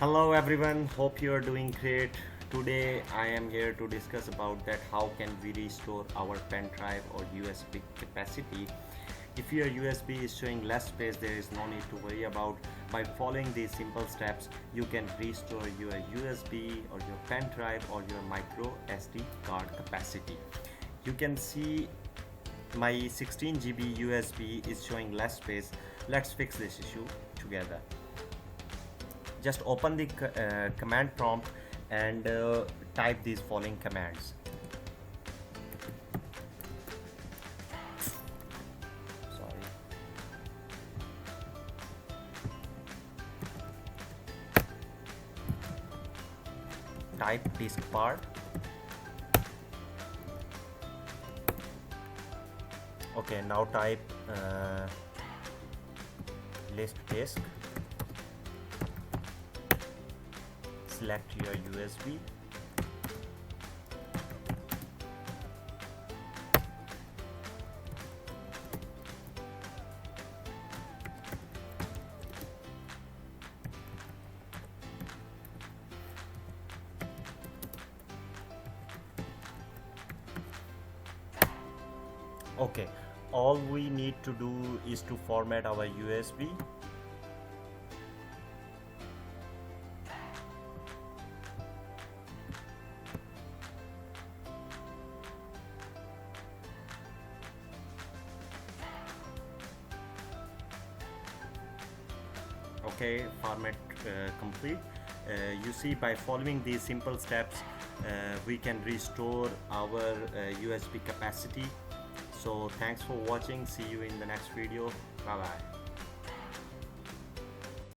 Hello everyone, hope you are doing great. Today I am here to discuss about that how can we restore our pen drive or USB capacity. If your USB is showing less space, there is no need to worry about. By following these simple steps, you can restore your USB or your pen drive or your micro SD card capacity. You can see my 16 GB USB is showing less space. Let's fix this issue together. Just open the command prompt and type these following commands. Sorry. Type disk part. Okay, now type list disk. Select your USB. Okay, all we need to do is to format our USB. Okay, format complete. You see, by following these simple steps we can restore our USB capacity. So thanks for watching. See you in the next video. Bye bye.